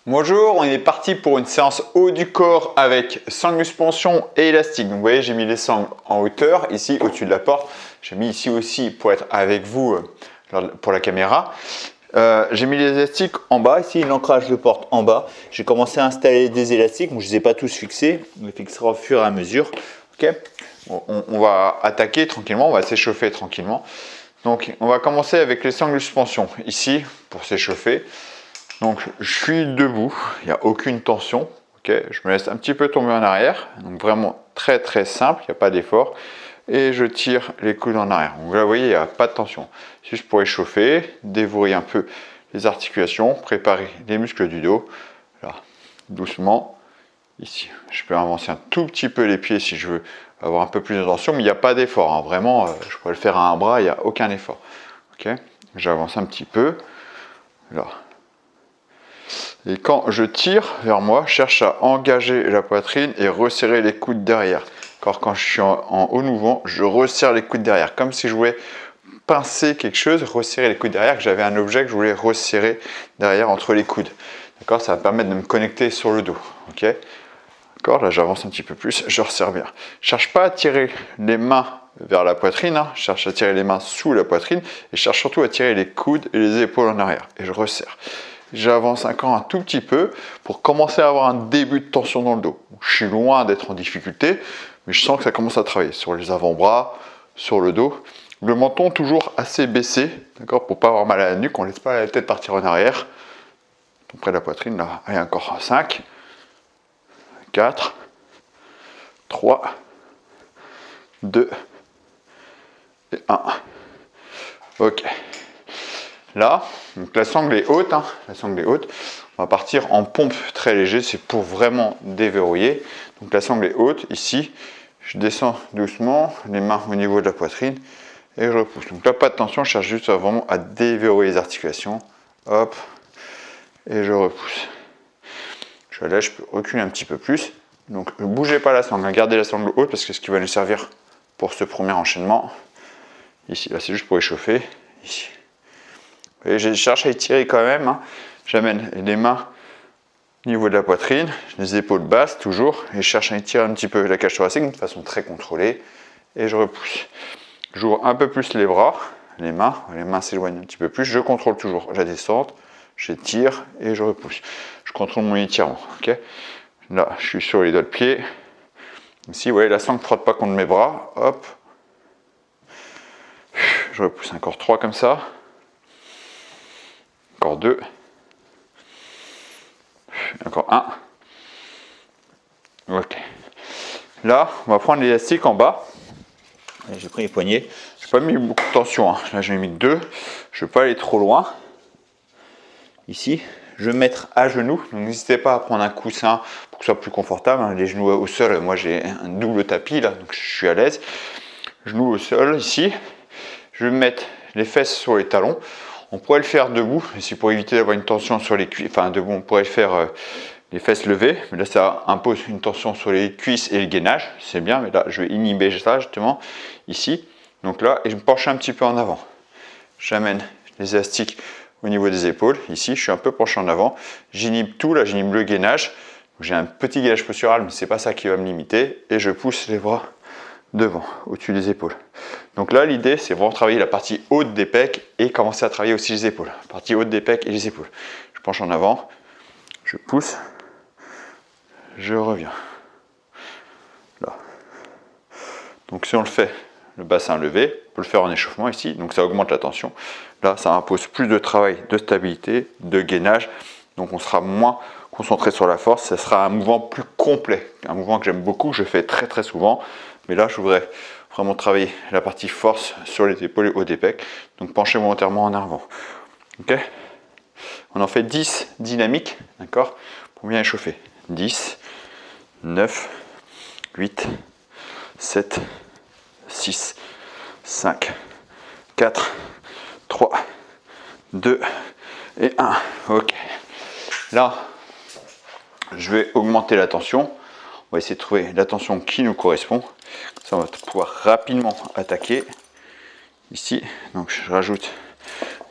Bonjour, on est parti pour une séance haut du corps avec sangle suspension et élastique. Donc vous voyez, j'ai mis les sangles en hauteur, ici au-dessus de la porte. J'ai mis ici aussi pour être avec vous pour la caméra. J'ai mis les élastiques en bas, ici l'ancrage de porte en bas. J'ai commencé à installer des élastiques, je ne les ai pas tous fixés, on les fixera au fur et à mesure. Okay, on va attaquer tranquillement, on va s'échauffer tranquillement. Donc on va commencer avec les sangles de suspension, ici pour s'échauffer. Donc je suis debout, il n'y a aucune tension, okay, je me laisse un petit peu tomber en arrière, donc vraiment très simple, il n'y a pas d'effort, et je tire les coudes en arrière. Donc là vous voyez, il n'y a pas de tension, juste pour échauffer, déverrouiller un peu les articulations, préparer les muscles du dos, là, doucement, ici. Je peux avancer un tout petit peu les pieds si je veux avoir un peu plus de tension, mais il n'y a pas d'effort, hein. Vraiment, je pourrais le faire à un bras, il n'y a aucun effort. Okay, j'avance un petit peu, là. Et quand je tire vers moi, je cherche à engager la poitrine et resserrer les coudes derrière. Quand je suis en haut mouvement, je resserre les coudes derrière, comme si je voulais pincer quelque chose, resserrer les coudes derrière, que j'avais un objet que je voulais resserrer derrière entre les coudes. D'accord, ça va me permettre de me connecter sur le dos. Ok, d'accord, là j'avance un petit peu plus, je resserre bien. Je cherche pas à tirer les mains vers la poitrine, hein. Je cherche à tirer les mains sous la poitrine et je cherche surtout à tirer les coudes et les épaules en arrière. Et je resserre. J'avance encore un tout petit peu pour commencer à avoir un début de tension dans le dos. Je suis loin d'être en difficulté, mais je sens que ça commence à travailler sur les avant-bras, sur le dos. Le menton toujours assez baissé, d'accord, pour pas avoir mal à la nuque. On ne laisse pas la tête partir en arrière. Donc près de la poitrine, là, et encore 5, 4, 3, 2 et 1. Ok. Là, donc la sangle est haute, hein, on va partir en pompe très léger, c'est pour vraiment déverrouiller. Donc la sangle est haute, ici, je descends doucement, les mains au niveau de la poitrine et je repousse. Donc là, pas de tension, je cherche juste vraiment à déverrouiller les articulations, hop, et je repousse. Je lèche, je peux reculer un petit peu plus. Donc ne bougez pas la sangle, gardez la sangle haute parce que c'est ce qui va nous servir pour ce premier enchaînement. Ici, là c'est juste pour échauffer, ici. Et je cherche à étirer quand même, hein. J'amène les mains au niveau de la poitrine, les épaules basses toujours, et je cherche à étirer un petit peu la cage thoracique de façon très contrôlée, et je repousse. J'ouvre un peu plus les bras, les mains s'éloignent un petit peu plus, je contrôle toujours la descente, j'étire et je repousse. Je contrôle mon étirement, ok. Là, je suis sur les doigts de pied. Ici, vous voyez, la sangle ne frotte pas contre mes bras, hop. Je repousse encore 3 comme ça. Encore 2, encore 1. Ok. Là, on va prendre l'élastique en bas. J'ai pris les poignets. Je n'ai pas mis beaucoup de tension, hein. Là, j'en ai mis 2. Je ne vais pas aller trop loin. Ici, je vais mettre à genoux. Donc, n'hésitez pas à prendre un coussin pour que ce soit plus confortable, hein. Les genoux au sol, moi j'ai un double tapis là, donc je suis à l'aise. Genoux au sol, ici. Je vais mettre les fesses sur les talons. On pourrait le faire debout, mais c'est pour éviter d'avoir une tension sur les cuisses. Enfin, debout, on pourrait le faire les fesses levées, mais là, ça impose une tension sur les cuisses et le gainage. C'est bien, mais là, je vais inhiber ça justement ici. Donc là, et je me penche un petit peu en avant. J'amène les élastiques au niveau des épaules. Ici, je suis un peu penché en avant. J'inhibe tout, là, j'inhibe le gainage. J'ai un petit gainage postural, mais c'est pas ça qui va me limiter. Et je pousse les bras devant, au-dessus des épaules. Donc là, l'idée, c'est vraiment travailler la partie haute des pecs et commencer à travailler aussi les épaules. La partie haute des pecs et les épaules. Je penche en avant, je pousse, je reviens. Là. Donc si on le fait, le bassin levé, on peut le faire en échauffement ici, donc ça augmente la tension. Là, ça impose plus de travail de stabilité, de gainage, donc on sera moins concentré sur la force, ce sera un mouvement plus complet. Un mouvement que j'aime beaucoup, que je fais très souvent. Mais là, je voudrais vraiment travailler la partie force sur les épaules et haut des pecs. Donc, penchez volontairement en avant. Ok. On en fait 10 dynamiques, d'accord, pour bien échauffer. 10, 9, 8, 7, 6, 5, 4, 3, 2 et 1. Ok. Là, je vais augmenter la tension. On va essayer de trouver la tension qui nous correspond. Ça, on va pouvoir rapidement attaquer. Ici, donc je rajoute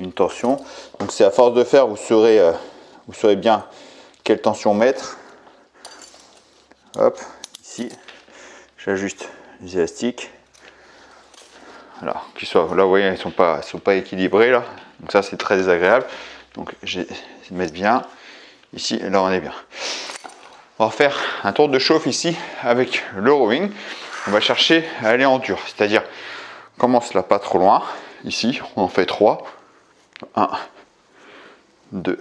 une tension. Donc c'est à force de faire, vous saurez bien quelle tension mettre. Hop, ici, j'ajuste les élastiques. Voilà, qu'ils soient, là vous voyez, ils sont pas équilibrés là, donc ça c'est très désagréable. Donc je vais mettre bien. Ici, là on est bien. On va faire un tour de chauffe ici avec le rowing. On va chercher à aller en dur, c'est-à-dire commence là pas trop loin. Ici, on en fait 3. 1, 2,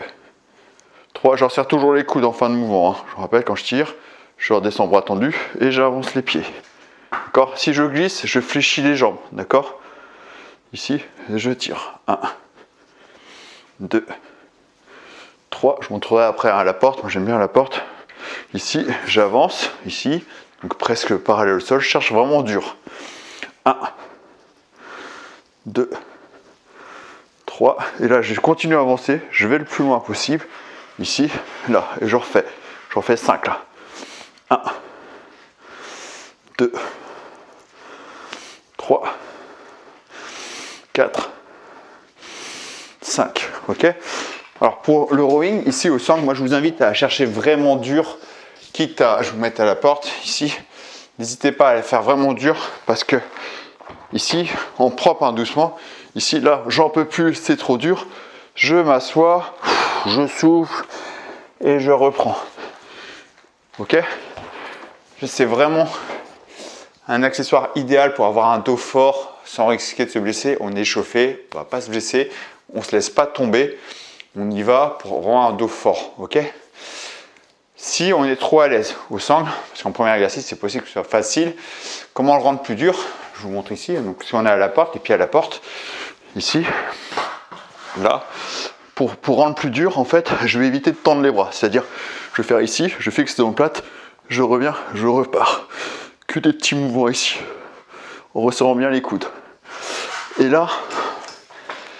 3. Je resserre toujours les coudes en fin de mouvement. Hein. Je rappelle, quand je tire, je redescends bras tendu et j'avance les pieds. D'accord? Si je glisse, je fléchis les jambes. D'accord? Ici, je tire. 1, 2, 3. Je montrerai après à la porte. Moi, j'aime bien la porte. Ici, j'avance. Ici, donc presque parallèle au sol. Je cherche vraiment dur. 1, 2, 3. Et là, je continue à avancer. Je vais le plus loin possible. Ici, là. Et je refais. J'en fais 5 là. 1, 2, 3, 4, 5. Ok? Alors pour le rowing, ici au sang, moi je vous invite à chercher vraiment dur, quitte à, je vous mette à la porte ici, n'hésitez pas à la faire vraiment dur, parce que ici, en propre, hein, doucement, ici, là, j'en peux plus, c'est trop dur, je m'assois, je souffle, et je reprends. Ok? C'est vraiment un accessoire idéal pour avoir un dos fort, sans risquer de se blesser. On est chauffé, on ne va pas se blesser, on ne se laisse pas tomber. On y va pour avoir un dos fort, ok? Si on est trop à l'aise au sangle, parce qu'en premier exercice, c'est possible que ce soit facile, comment le rendre plus dur? Je vous montre ici. Donc, si on est à la porte, les pieds à la porte, ici, là, pour rendre plus dur, en fait, je vais éviter de tendre les bras. C'est-à-dire, je vais faire ici, je fixe les omoplates, je reviens, je repars. Que des petits mouvements ici, en resserrant bien les coudes. Et là,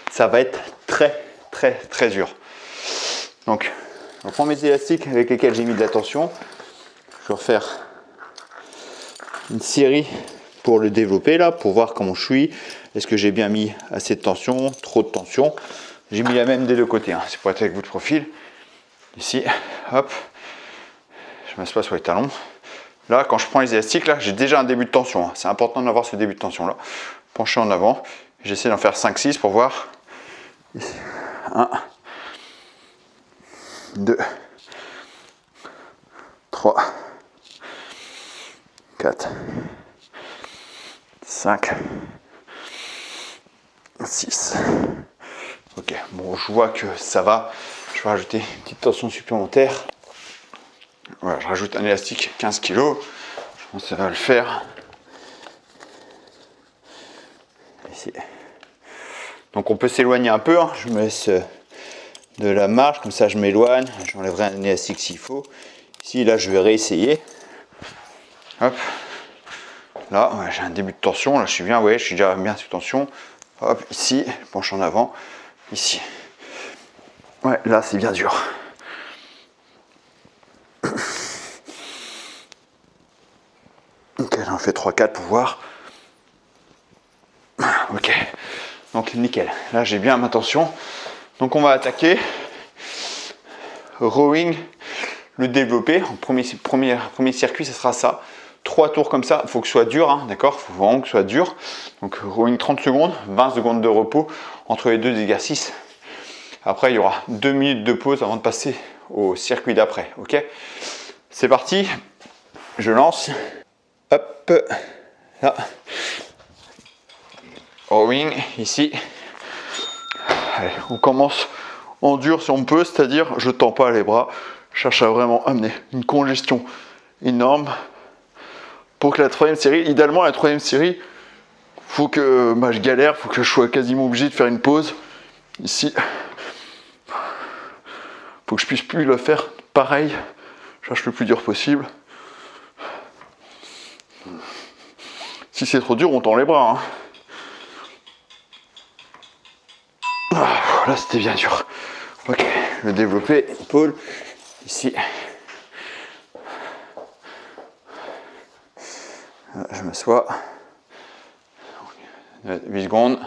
ça va être très dur. Donc, on prend mes élastiques avec lesquels j'ai mis de la tension. Je vais refaire une série pour le développer là, pour voir comment je suis. Est-ce que j'ai bien mis assez de tension, trop de tension? J'ai mis la même des deux côtés, hein. C'est pour être avec vous de profil. Ici, hop, je m'assois sur les talons. Là, quand je prends les élastiques, là, j'ai déjà un début de tension. Hein. C'est important d'avoir ce début de tension là. Penché en avant. J'essaie d'en faire 5-6 pour voir. 1, 2, 3, 4, 5, 6. Ok, bon, je vois que ça va. Je vais rajouter une petite tension supplémentaire. Voilà, je rajoute un élastique 15 kg. Je pense que ça va le faire. Ici. Donc on peut s'éloigner un peu. Hein. Je me laisse de la marge, comme ça je m'éloigne. J'enlèverai un élastique s'il faut. Ici, là, je vais réessayer. Hop. Là, ouais, j'ai un début de tension. Là, je suis bien, ouais, je suis déjà bien sous tension. Hop, ici, je penche en avant. Ici. Ouais, là, c'est bien dur. Ok, j'en fais 3-4 pour voir. Ok, donc nickel. Là, j'ai bien ma tension. Donc, on va attaquer. Rowing, le développer. En premier circuit, ce sera ça. 3 tours comme ça. Il faut que ce soit dur, hein, d'accord? Il faut vraiment que ce soit dur. Donc, rowing 30 secondes, 20 secondes de repos entre les deux exercices. Après, il y aura 2 minutes de pause avant de passer au circuit d'après. Ok? C'est parti. Je lance. Hop. Là. Rowing, ici. Allez, on commence en dur si on peut, c'est-à-dire je ne tends pas les bras. Je cherche à vraiment amener une congestion énorme pour que la troisième série, idéalement la troisième série, faut que je galère, faut que je sois quasiment obligé de faire une pause. Ici, faut que je puisse plus le faire pareil. Je cherche le plus dur possible. Si c'est trop dur, on tend les bras. Hein. Là, c'était bien dur. Ok, le développer, épaule, ici. Je m'assois. 8 secondes.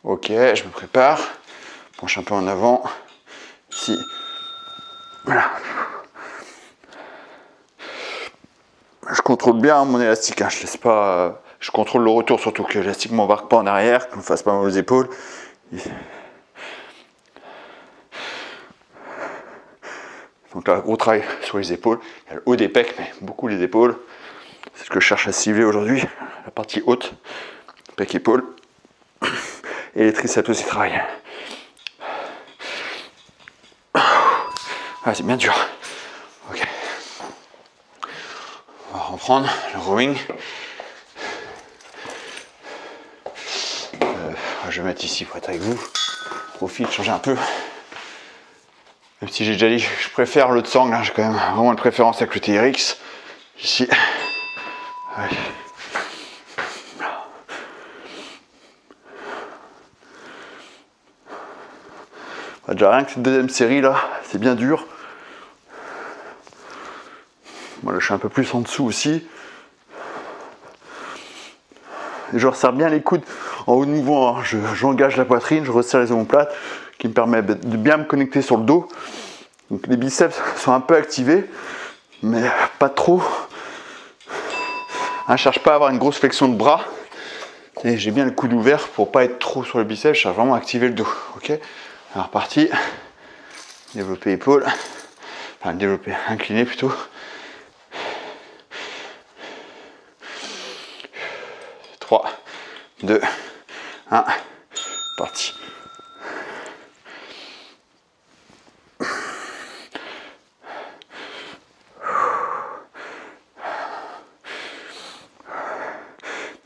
Ok, je me prépare. Penche un peu en avant. Ici. Voilà. Je contrôle bien mon élastique, hein. Je laisse pas. Je contrôle le retour surtout que l'élastique ne m'embarque pas en arrière, que ne me fasse pas mal aux épaules. Donc là, gros travail sur les épaules. Il y a le haut des pecs, mais beaucoup les épaules. C'est ce que je cherche à cibler aujourd'hui. La partie haute, pec épaules. Et les triceps aussi travaillent. Ah, c'est bien dur. Ok. On va reprendre le rowing. Je vais mettre ici pour être avec vous. Profil, changer un peu. Même si j'ai déjà dit que je préfère l'autre sangle, hein, j'ai quand même vraiment une préférence avec le TRX. Ici. Allez. Déjà rien que cette deuxième série là, c'est bien dur. Moi là je suis un peu plus en dessous aussi. Et je resserre bien les coudes en haut de mouvement, hein. J'engage la poitrine, je resserre les omoplates, qui me permet de bien me connecter sur le dos. Donc les biceps sont un peu activés, mais pas trop. Je ne cherche pas à avoir une grosse flexion de bras. Et j'ai bien le coude ouvert pour pas être trop sur le biceps, je cherche vraiment à activer le dos. Ok. Alors parti. Développer épaule. Enfin développer, incliner plutôt. Trois, 2, 1, parti.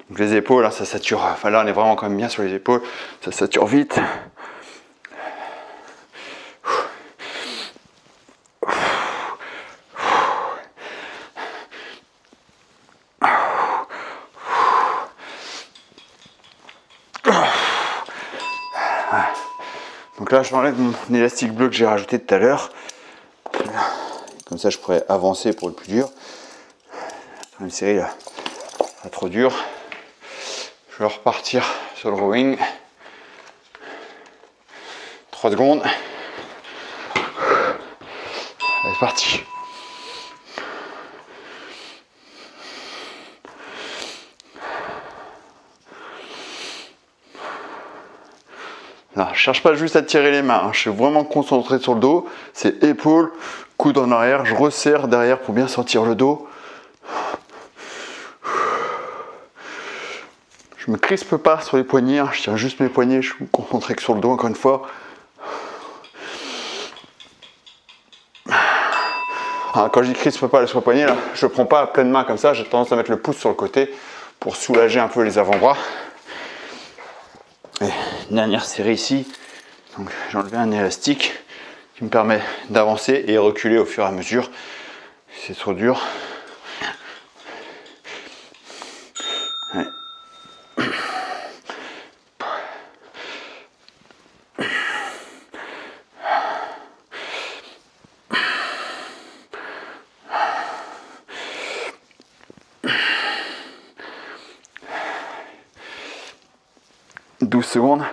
Donc les épaules, là, ça sature. Enfin là, on est vraiment quand même bien sur les épaules. Ça sature vite. Donc là, je m'enlève mon élastique bleu que j'ai rajouté tout à l'heure. Comme ça, je pourrais avancer pour le plus dur. Une série là, pas trop dur. Je vais repartir sur le rowing. 3 secondes. Allez, c'est parti. Là, je cherche pas juste à tirer les mains, hein. Je suis vraiment concentré sur le dos. C'est épaules, coude en arrière, je resserre derrière pour bien sentir le dos. Je me crispe pas sur les poignets, hein. Je tiens juste mes poignets, je suis concentré que sur le dos encore une fois. Alors, quand je dis crispe pas sur les poignets, là, je ne prends pas à pleine main comme ça, j'ai tendance à mettre le pouce sur le côté pour soulager un peu les avant-bras. Et dernière série ici, donc j'ai enlevé un élastique qui me permet d'avancer et reculer au fur et à mesure. C'est trop dur. Ouais. « 12 secondes.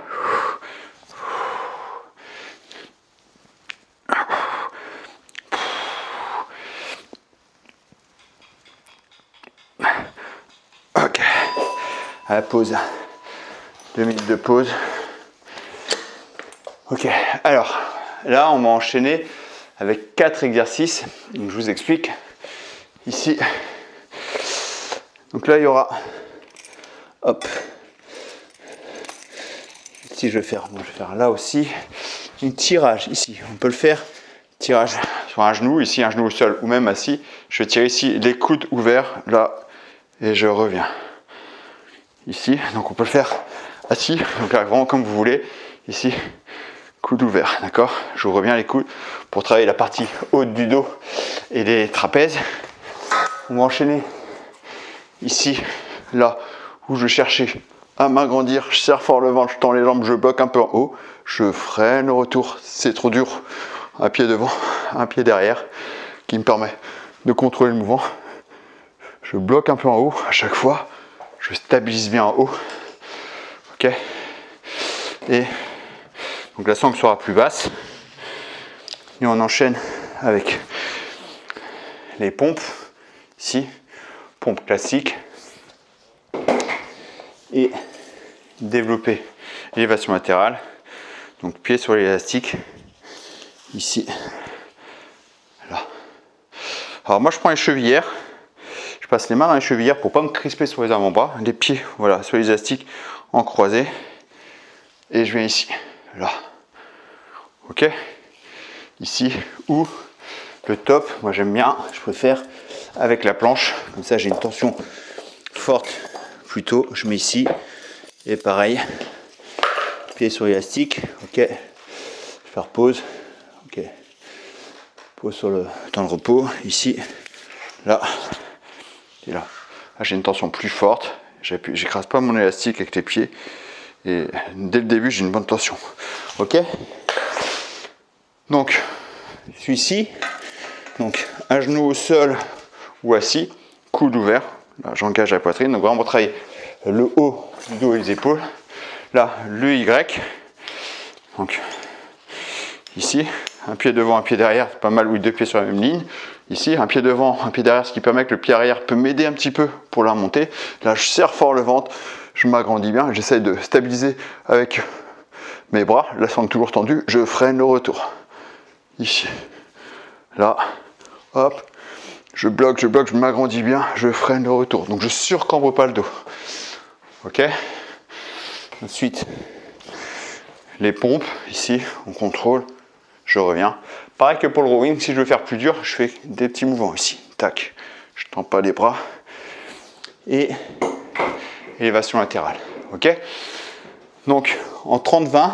Ok. À la pause. 2 minutes de pause. Ok. Alors, là, on va enchaîner avec 4 exercices. Donc, je vous explique. Ici. Donc là, il y aura. Hop. Ici, je vais faire là aussi. Un tirage ici. On peut le faire. Tirage sur un genou, ici un genou au sol ou même assis. Je vais tirer ici les coudes ouverts, là, et je reviens. Ici, donc on peut le faire assis, donc là vraiment comme vous voulez. Ici, coude ouvert, d'accord? Je reviens les coudes pour travailler la partie haute du dos et des trapèzes. On va enchaîner ici, là, où je cherchais à m'agrandir. Je serre fort le ventre, je tends les jambes, je bloque un peu en haut. Je freine le retour, c'est trop dur. Un pied devant, un pied derrière, qui me permet de contrôler le mouvement. Je bloque un peu en haut à chaque fois. Je stabilise bien en haut. Ok. Et donc la sangle sera plus basse. Et on enchaîne avec les pompes. Ici, pompe classique. Et développer l'élévation latérale. Donc pied sur l'élastique. Ici. Là. Alors moi je prends les chevillères. Je passe les mains dans les chevillères pour pas me crisper sur les avant-bras. Les pieds, voilà, sur les élastiques en croisé. Et je viens ici. Là. Ok. Ici. Ou le top. Moi j'aime bien. Je préfère avec la planche. Comme ça j'ai une tension forte. Plutôt, je mets ici. Et pareil. Pied sur l'élastique. Ok. Je vais faire pause. Ok. Pause sur le temps de repos. Ici. Là. Et là. Là j'ai une tension plus forte. J'écrase pas mon élastique avec les pieds. Et dès le début, j'ai une bonne tension. Ok. Donc, je suis ici. Donc, un genou au sol ou assis. Coude ouvert. Là, j'engage la poitrine. Donc, vraiment, on va travailler le haut du dos et les épaules. Là, le Y. Donc, ici, un pied devant, un pied derrière. C'est pas mal, oui, deux pieds sur la même ligne. Ici, un pied devant, un pied derrière, ce qui permet que le pied arrière peut m'aider un petit peu pour la remonter. Là, je serre fort le ventre. Je m'agrandis bien. J'essaie de stabiliser avec mes bras. La sangle toujours tendue. Je freine le retour. Ici. Là. Hop. Je bloque, je m'agrandis bien. Je freine le retour. Donc, je surcambre pas le dos. Ok. Ensuite, les pompes. Ici, on contrôle. Je reviens. Pareil que pour le rowing, si je veux faire plus dur, je fais des petits mouvements ici. Tac. Je ne tends pas les bras. Et élévation latérale. Ok. Donc, en 30-20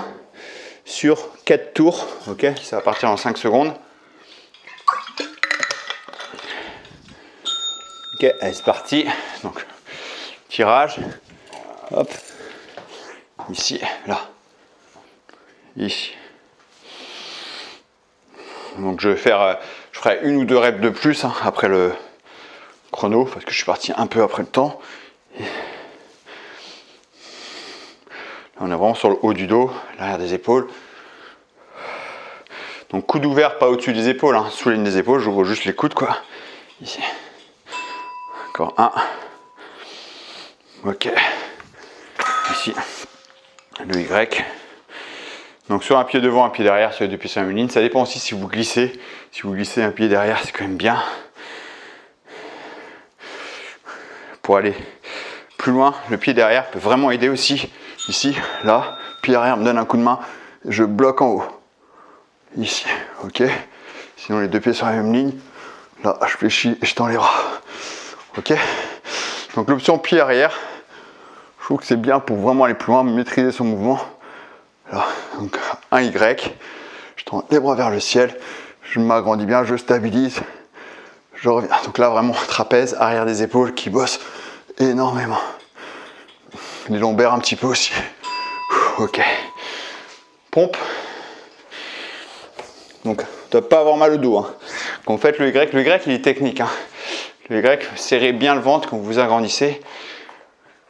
sur 4 tours. Ok. Ça va partir en 5 secondes. Ok. Allez, c'est parti. Donc, tirage. Hop. Ici. Là. Ici. Donc je ferai une ou deux reps de plus hein, après le chrono parce que je suis parti un peu après le temps. Là, on est vraiment sur le haut du dos, l'arrière des épaules. Donc coude ouvert, pas au-dessus des épaules, hein, sous la ligne des épaules, j'ouvre juste les coudes quoi. Ici. Encore un. Ok. Ici. Le Y. Donc sur un pied devant, un pied derrière, sur les deux pieds sur la même ligne. Ça dépend aussi si vous glissez. Si vous glissez un pied derrière, c'est quand même bien. Pour aller plus loin, le pied derrière peut vraiment aider aussi. Ici, là, pied derrière me donne un coup de main. Je bloque en haut. Ici, ok. Sinon les deux pieds sur la même ligne. Là, je fléchis et je tends les bras. Ok. Donc l'option pied arrière, je trouve que c'est bien pour vraiment aller plus loin, maîtriser son mouvement. Là, donc un Y, je tends les bras vers le ciel, je m'agrandis bien, je stabilise, je reviens. Donc là vraiment trapèze, arrière des épaules qui bosse énormément. Les lombaires un petit peu aussi. Ok. Pompe. Donc tu ne dois pas avoir mal au dos. Hein. Quand vous faites le Y il est technique. Hein. Le Y, serrez bien le ventre quand vous vous agrandissez.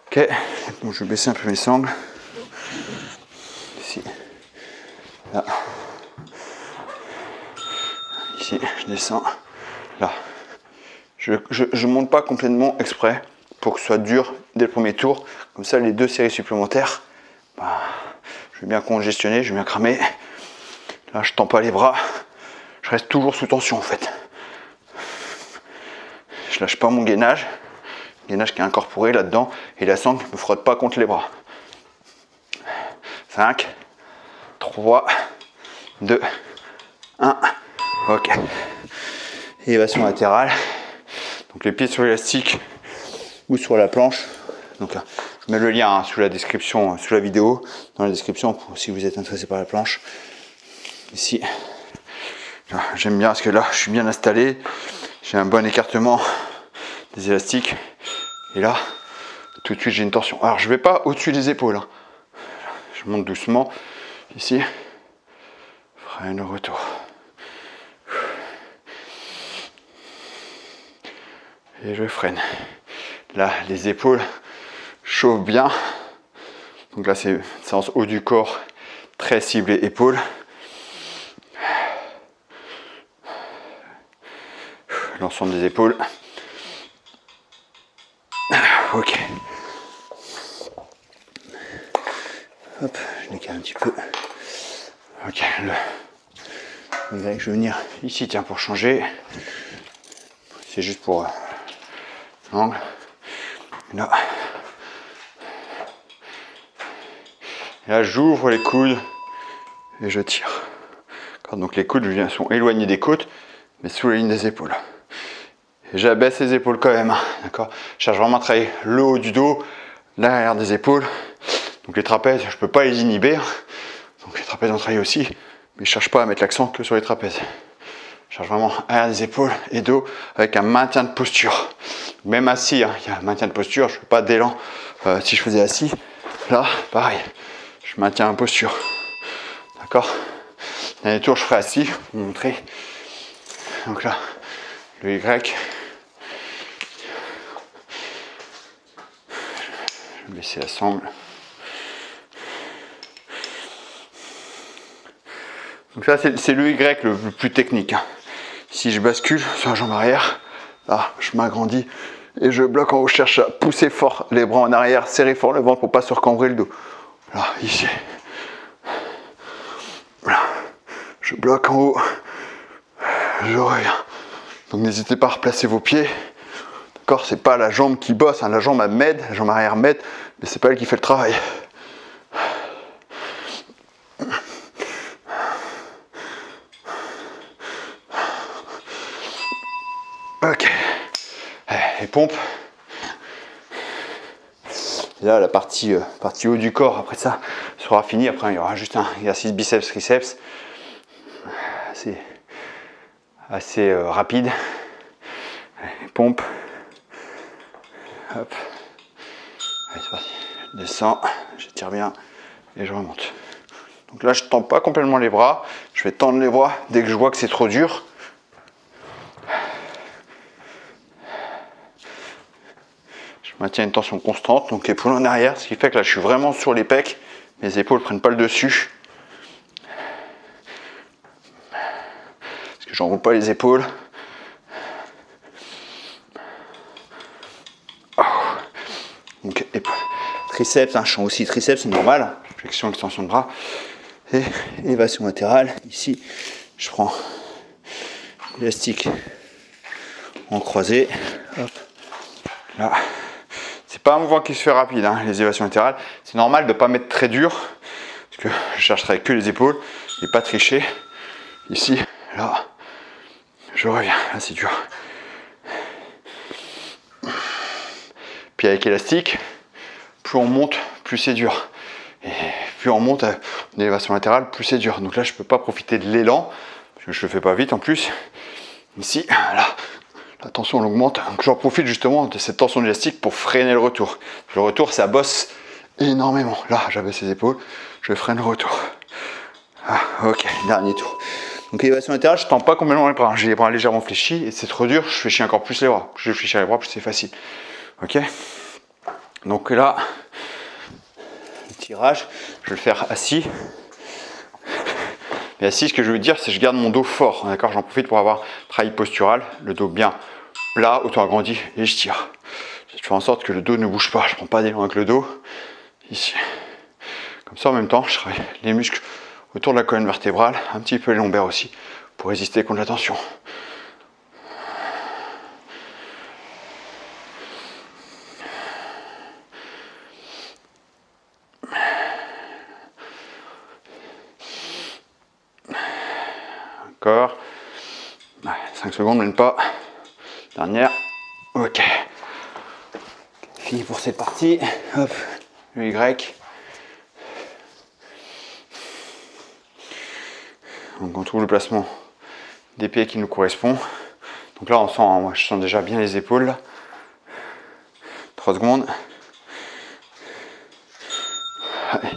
Ok. Donc je vais baisser un peu mes sangles. Ici. Là. Ici, je descends. Là. Je monte pas complètement exprès pour que ce soit dur dès le premier tour. Comme ça, les deux séries supplémentaires, bah, je vais bien congestionner, je vais bien cramer. Là, je tends pas les bras. Je reste toujours sous tension en fait. Je lâche pas mon gainage. Gainage qui est incorporé là-dedans. Et la sangle ne me frotte pas contre les bras. 5, 3, 2, 1. Ok. Élévation latérale. Donc les pieds sur l'élastique ou sur la planche. Donc je mets le lien hein, sous la description, sous la vidéo, dans la description si vous êtes intéressé par la planche. Ici, j'aime bien parce que là je suis bien installé. J'ai un bon écartement des élastiques. Et là, tout de suite j'ai une tension. Alors je ne vais pas au-dessus des épaules. Hein. Je monte doucement. Ici, freine le retour. Et je freine. Là, les épaules chauffent bien. Donc là, c'est une séance haut du corps, très ciblée épaules. l'ensemble des épaules. Ok. Hop, je décale un petit peu. Ok, le Y, je vais venir ici, tiens, pour changer. C'est juste pour l'angle. Là. Et là, j'ouvre les coudes et je tire. Donc les coudes sont éloignés des côtes, mais sous la ligne des épaules. Et j'abaisse les épaules quand même. D'accord. Je cherche vraiment à travailler le haut du dos, l'arrière des épaules. Donc les trapèzes, je ne peux pas les inhiber. Donc les trapèzes, on travaille aussi, mais je ne cherche pas à mettre l'accent que sur les trapèzes. Je cherche vraiment arrière des épaules et dos avec un maintien de posture. Même assis, il y a un maintien de posture, je ne fais pas d'élan. Si je faisais assis, là, pareil, je maintiens en posture. D'accord. Dernier tour, je ferai assis pour vous montrer. Donc là, le Y. Je vais baisser la sangle. Donc ça, c'est le Y le plus technique. Si je bascule sur la jambe arrière, là, je m'agrandis et je bloque en haut. Je cherche à pousser fort les bras en arrière, serrer fort le ventre pour ne pas se recambrer le dos. Là, ici. Voilà. Je bloque en haut. Je reviens. Donc n'hésitez pas à replacer vos pieds. D'accord, c'est pas la jambe qui bosse, hein. La jambe m'aide, la jambe arrière m'aide, mais c'est pas elle qui fait le travail. Ok. Et pompe. Et là, la partie haut du corps, après ça, sera finie. Après, il y aura juste un exercice biceps-triceps. Assez rapide. Allez, pompe. Hop. Allez, c'est parti. Je descends, j'étire bien et je remonte. Donc là, je ne tends pas complètement les bras. Je vais tendre les bras dès que je vois que c'est trop dur. Je maintiens une tension constante, donc épaules en arrière, ce qui fait que là, je suis vraiment sur les pecs. Mes épaules ne prennent pas le dessus. Parce que j'enroule pas les épaules. Donc, triceps, je sens aussi triceps, c'est normal. Flexion, extension de bras. Et élévation latérale. Ici, je prends l'élastique en croisé. Hop. Là. C'est pas un mouvement qui se fait rapide, hein, les élévations latérales. C'est normal de ne pas mettre très dur. Parce que je chercherai que les épaules et pas tricher. Ici, là, je reviens. Là, c'est dur. Puis avec élastique, plus on monte, plus c'est dur. Et plus on monte en élévation latérale, plus c'est dur. Donc là, je ne peux pas profiter de l'élan, parce que je ne le fais pas vite en plus. Ici, là, la tension augmente. Donc j'en profite justement de cette tension d'élastique pour freiner le retour. Le retour, ça bosse énormément. Là, j'abaisse les épaules, je freine le retour. Ah, ok, dernier tour. Donc élévation latérale, je ne tends pas complètement les bras. J'ai les bras légèrement fléchis et c'est trop dur, je fléchis encore plus les bras. Plus je fléchis les bras, plus c'est facile. Ok. Donc là, le tirage, je vais le faire assis. Et assis, ce que je veux dire, c'est que je garde mon dos fort. D'accord, j'en profite pour avoir travail postural, le dos bien plat, auto-agrandi, et je tire. Je fais en sorte que le dos ne bouge pas. Je ne prends pas d'élan avec le dos. Ici. Comme ça, en même temps, je travaille les muscles autour de la colonne vertébrale, un petit peu les lombaires aussi, pour résister contre la tension. Encore. 5 secondes, même pas. Dernière. Ok. Fini pour cette partie. Hop. Le Y. Donc on trouve le placement des pieds qui nous correspond. Donc là on sent, moi je sens déjà bien les épaules. Là. 3 secondes. Allez.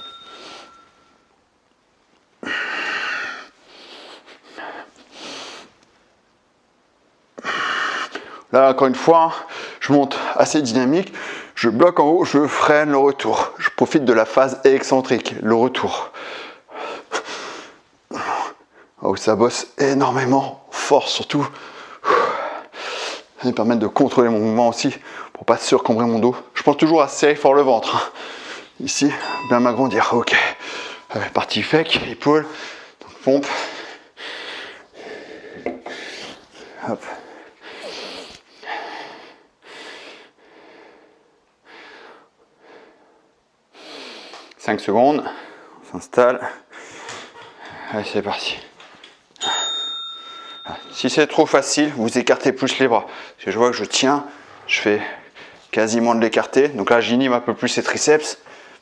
Là encore une fois, je monte assez dynamique. Je bloque en haut, je freine le retour. Je profite de la phase excentrique, le retour. Oh, ça bosse énormément, fort surtout. Ça me permet de contrôler mon mouvement aussi pour pas surcombrer mon dos. Je pense toujours à serrer fort le ventre. Hein. Ici, bien m'agrandir. Ok. Partie fake, épaule, donc pompe. Hop. « 5 secondes, on s'installe. Allez, c'est parti. Si c'est trop facile, vous écartez plus les bras. Parce que je vois que je tiens, je fais quasiment de l'écarter. Donc là, j'inhibe un peu plus ces triceps.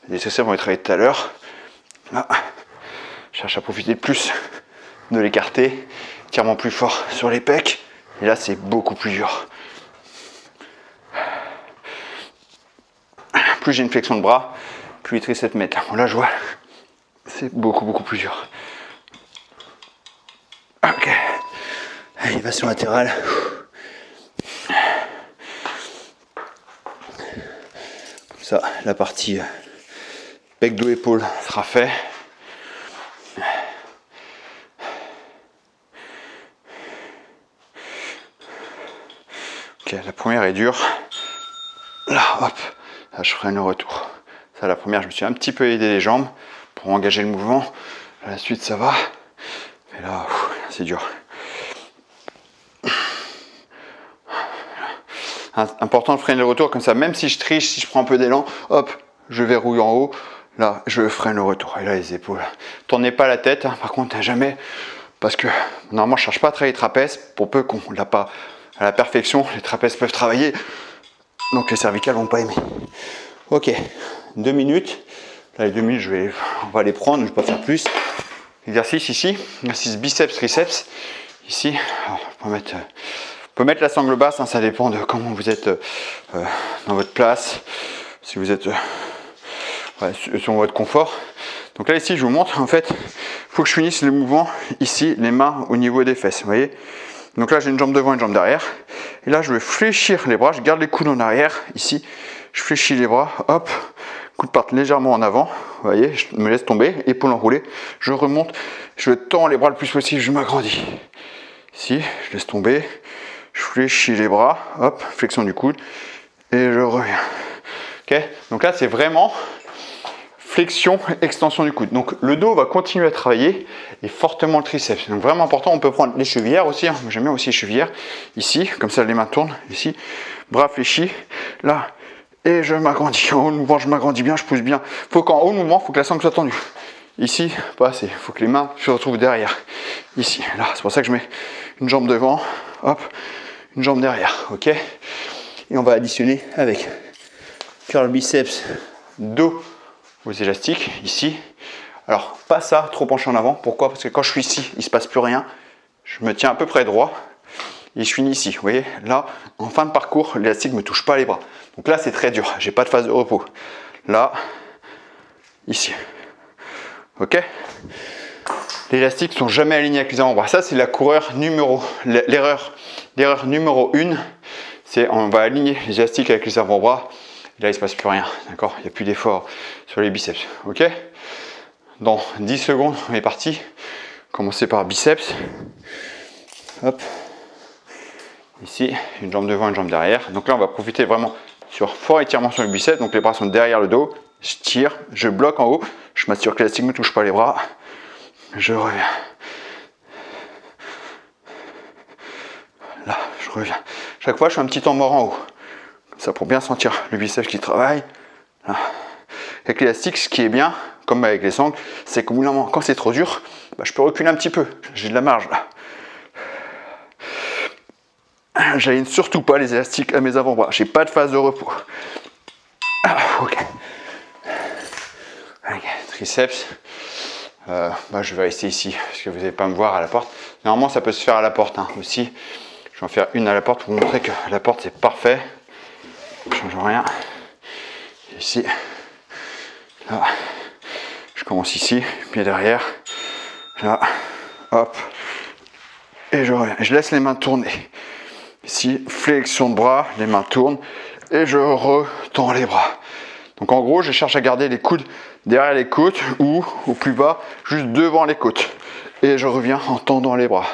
Les triceps vont être travaillés tout à l'heure. Là, je cherche à profiter plus de l'écarter. Tirement plus fort sur les pecs. Et là, c'est beaucoup plus dur. Plus j'ai une flexion de bras, plus les triceps mettent. Là, je vois, c'est beaucoup plus dur. Ok. Élévation latérale. Comme ça, la partie bec, dos, épaule sera fait. Ok, la première est dure. Là, hop, là, je ferai le retour. Ça, la première, je me suis un petit peu aidé les jambes pour engager le mouvement. À la suite, ça va. Et là, c'est dur. Important de freiner le retour comme ça, même si je triche, si je prends un peu d'élan, hop, je verrouille en haut, là, je freine le retour. Et là, les épaules. Tournez pas la tête, hein, par contre, jamais, parce que normalement, je cherche pas à travailler les trapèzes, pour peu qu'on l'a pas à la perfection, les trapèzes peuvent travailler, donc les cervicales vont pas aimer. Ok, 2 minutes. Là, les 2 minutes, on va les prendre, je vais pas faire plus. Exercice ici, exercice biceps, triceps. Ici, alors, on peut mettre la sangle basse, hein, ça dépend de comment vous êtes dans votre place, si vous êtes sur votre confort. Donc là ici je vous montre, en fait, il faut que je finisse le mouvement ici, les mains au niveau des fesses, vous voyez. Donc là j'ai une jambe devant, une jambe derrière, et là je vais fléchir les bras, je garde les coudes en arrière, ici, je fléchis les bras, hop, coudes partent légèrement en avant, vous voyez, je me laisse tomber, épaule enroulée, je remonte, je tends les bras le plus possible, je m'agrandis. Ici, je laisse tomber. Je fléchis les bras, hop, flexion du coude, et je reviens. Ok, donc là c'est vraiment flexion, extension du coude. Donc le dos va continuer à travailler et fortement le triceps. Donc vraiment important, on peut prendre les chevillères aussi. Hein. J'aime bien aussi les chevillères. Ici, comme ça les mains tournent. Ici, bras fléchis, là, et je m'agrandis. En haut de mouvement, je m'agrandis bien, je pousse bien. Faut qu'en haut de mouvement, il faut que la sangle soit tendue. Ici, pas assez. Il faut que les mains se retrouvent derrière. Ici, là, c'est pour ça que je mets une jambe devant, hop. Une jambe derrière, ok. Et on va additionner avec curl biceps, dos aux élastiques, ici. Alors, pas ça, trop penché en avant. Pourquoi? Parce que quand je suis ici, il ne se passe plus rien. Je me tiens à peu près droit. Et je finis ici, vous voyez. Là, en fin de parcours, l'élastique ne me touche pas les bras. Donc là, c'est très dur. J'ai pas de phase de repos. Là, ici. Ok. Les élastiques ne sont jamais alignés avec les avant-bras. Ça, c'est la coureur numéro. L'erreur numéro 1, c'est on va aligner les élastiques avec les avant-bras. Là, il ne se passe plus rien. D'accord? Il n'y a plus d'effort sur les biceps. Ok? Dans 10 secondes, on est parti. Commencer par biceps. Hop. Ici, une jambe devant, une jambe derrière. Donc là, on va profiter vraiment sur fort étirement sur le biceps. Donc les bras sont derrière le dos. Je tire, je bloque en haut. Je m'assure que l'élastique ne me touche pas les bras. Je reviens. Là, je reviens. Chaque fois, je fais un petit temps mort en haut. Comme ça, pour bien sentir le biceps qui travaille. Là. Avec l'élastique, ce qui est bien, comme avec les sangles, c'est qu'au bout d'un moment, quand c'est trop dur, bah, je peux reculer un petit peu. J'ai de la marge là. J'aligne surtout pas les élastiques à mes avant-bras. J'ai pas de phase de repos. Ok. Okay. Triceps. Je vais rester ici parce que vous n'allez pas me voir à la porte. Normalement, ça peut se faire à la porte hein, aussi. Je vais en faire une à la porte pour vous montrer que la porte c'est parfait. Je ne change rien. Ici. Là. Je commence ici, pied derrière. Là. Hop. Et je reviens. Je laisse les mains tourner. Ici, flexion de bras, les mains tournent. Et je retends les bras. Donc en gros, je cherche à garder les coudes derrière les côtes ou au plus bas, juste devant les côtes. Et je reviens en tendant les bras.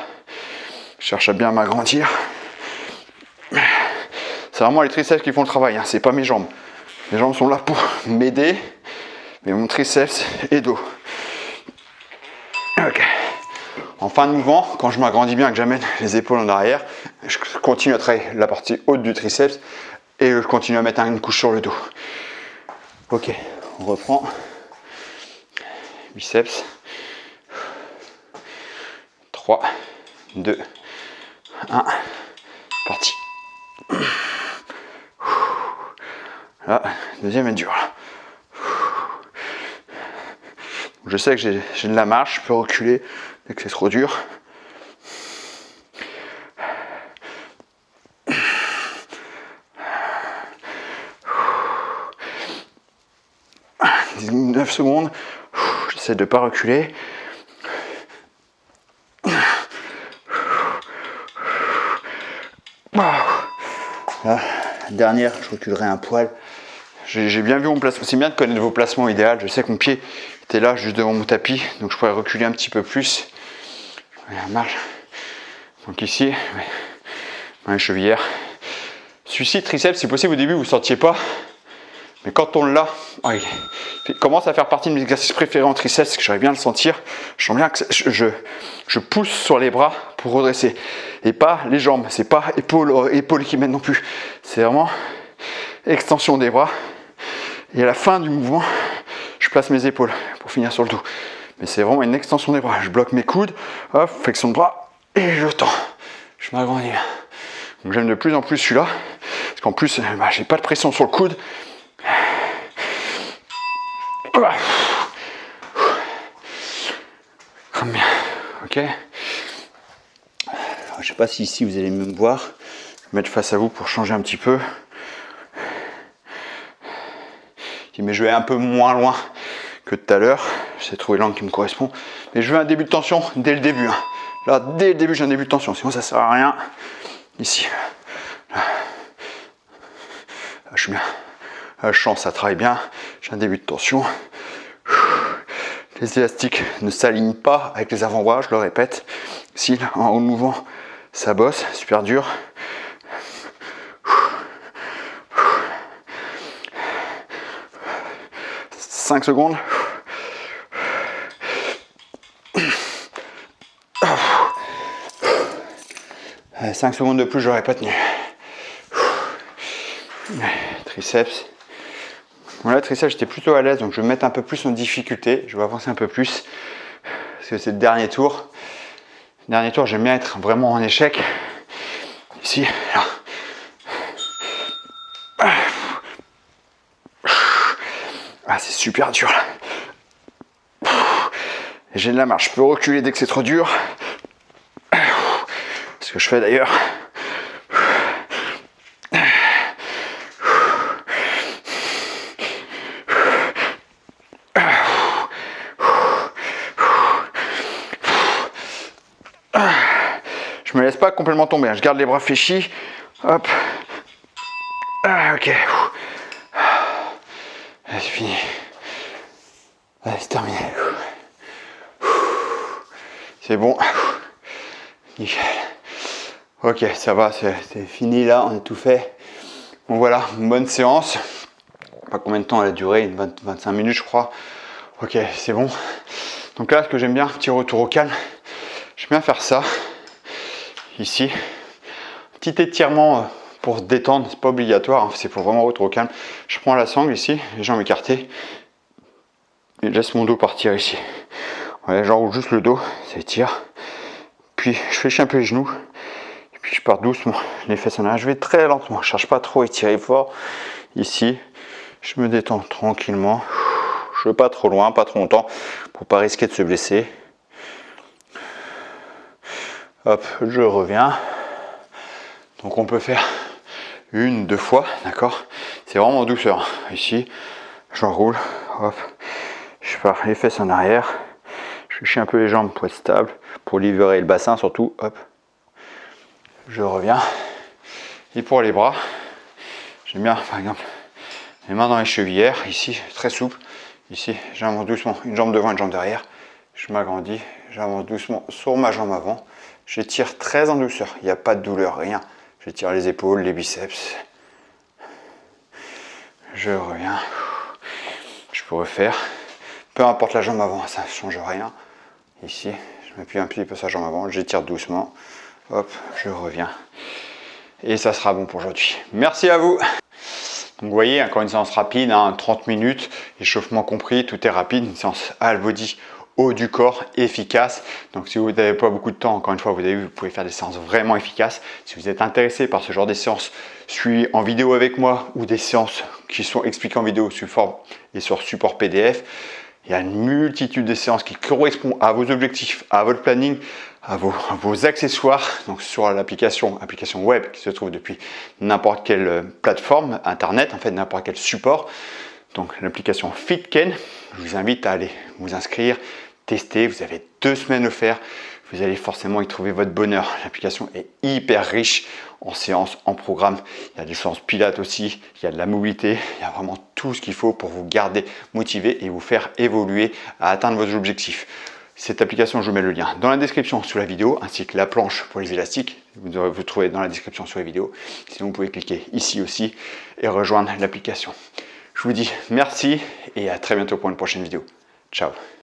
Je cherche à bien m'agrandir. C'est vraiment les triceps qui font le travail, hein, c'est pas mes jambes. Les jambes sont là pour m'aider, mais mon triceps et dos. Ok. En fin de mouvement, quand je m'agrandis bien, que j'amène les épaules en arrière, je continue à travailler la partie haute du triceps et je continue à mettre une couche sur le dos. Ok, on reprend. Biceps. 3, 2, 1, parti. Là, deuxième est dur. Je sais que j'ai de la marche, je peux reculer dès que c'est trop dur. 9 secondes, j'essaie de ne pas reculer. Là, dernière, je reculerai un poil. J'ai bien vu mon placement. C'est bien de connaître vos placements idéaux. Je sais que mon pied était là, juste devant mon tapis, donc je pourrais reculer un petit peu plus. La marche. Donc ici, dans les chevillères. Celui-ci, triceps, si possible, au début, vous ne sentiez pas. Mais quand on l'a, il commence à faire partie de mes exercices préférés en triceps, que j'arrive bien à le sentir. Je sens bien que je pousse sur les bras pour redresser. Et pas les jambes, c'est pas épaules qui mènent non plus. C'est vraiment extension des bras. Et à la fin du mouvement, je place mes épaules pour finir sur le dos. Mais c'est vraiment une extension des bras. Je bloque mes coudes, hop, flexion de bras et je tends. Je m'agrandis bien. Donc j'aime de plus en plus celui-là. Parce qu'en plus, j'ai pas de pression sur le coude. Comme bien. Ok. Alors, je sais pas si ici vous allez me voir. Je vais me mettre face à vous pour changer un petit peu. Mais je vais un peu moins loin que tout à l'heure. J'essaie de trouver l'angle qui me correspond. Mais je veux un début de tension dès le début. Hein. Là, dès le début, j'ai un début de tension. Sinon, ça ne sert à rien. Ici. Là, je suis bien. Là, je sens ça travaille bien. J'ai un début de tension. Les élastiques ne s'alignent pas avec les avant-bras, je le répète. Ici, là, en haut de mouvement, ça bosse. Super dur. 5 secondes. 5 secondes de plus, j'aurais pas tenu. Triceps. Voilà, triceps, j'étais plutôt à l'aise, donc je vais mettre un peu plus en difficulté. Je vais avancer un peu plus. Parce que c'est le dernier tour. Le dernier tour, j'aime bien être vraiment en échec. Ici, là. Ah, c'est super dur là. J'ai de la marche, je peux reculer dès que c'est trop dur. Ce que je fais d'ailleurs. Je me laisse pas complètement tomber, je garde les bras fléchis. Hop. Ok. C'est fini. Allez, c'est terminé. C'est bon. Nickel. Ok, ça va, c'est fini là, on a tout fait. Bon voilà, une bonne séance. Pas combien de temps elle a duré, 25 minutes je crois. Ok, c'est bon. Donc là, ce que j'aime bien, petit retour au calme. J'aime bien faire ça. Ici. Petit étirement pour se détendre, c'est pas obligatoire, hein, c'est pour vraiment retour au calme. Je prends la sangle ici, les jambes écartées. Et je laisse mon dos partir ici. Ouais, j'enroule juste le dos, ça étire. Puis je fléchis un peu les genoux. Et puis je pars doucement, les fesses en arrière. Je vais très lentement, je ne cherche pas trop à étirer fort. Ici, je me détends tranquillement. Je ne vais pas trop loin, pas trop longtemps, pour pas risquer de se blesser. Hop, je reviens. Donc on peut faire 1, 2 fois, d'accord? C'est vraiment en douceur. Ici, j'enroule, hop. Je pars les fesses en arrière. Je fléchis un peu les jambes pour être stable, pour libérer le bassin surtout. Hop. Je reviens. Et pour les bras, j'aime bien par exemple les mains dans les chevillères. Ici, très souple. Ici, j'avance doucement, une jambe devant, une jambe derrière. Je m'agrandis, j'avance doucement sur ma jambe avant. J'étire très en douceur. Il n'y a pas de douleur, rien. J'étire les épaules, les biceps. je reviens. Je peux refaire. Peu importe la jambe avant, ça ne change rien. Ici, je m'appuie un petit peu sur la jambe avant, j'étire doucement. Hop, je reviens. Et ça sera bon pour aujourd'hui. Merci à vous. Donc vous voyez, encore une séance rapide, 30 minutes, échauffement compris, tout est rapide. Une séance all body, haut du corps, efficace. Donc si vous n'avez pas beaucoup de temps, encore une fois, vous avez vu, vous pouvez faire des séances vraiment efficaces. Si vous êtes intéressé par ce genre de séances, suivez en vidéo avec moi ou des séances qui sont expliquées en vidéo sur support PDF. Il y a une multitude de séances qui correspondent à vos objectifs, à votre planning, à vos accessoires. Donc sur l'application web qui se trouve depuis n'importe quelle plateforme internet, en fait n'importe quel support. Donc l'application FitKen, je vous invite à aller vous inscrire, tester. Vous avez 2 semaines offertes. Vous allez forcément y trouver votre bonheur. L'application est hyper riche en séances, en programmes. Il y a des séances pilates aussi, il y a de la mobilité, il y a vraiment tout ce qu'il faut pour vous garder motivé et vous faire évoluer à atteindre vos objectifs. Cette application, je vous mets le lien dans la description sous la vidéo, ainsi que la planche pour les élastiques. Vous trouvez dans la description sous la vidéo. Sinon, vous pouvez cliquer ici aussi et rejoindre l'application. Je vous dis merci et à très bientôt pour une prochaine vidéo. Ciao.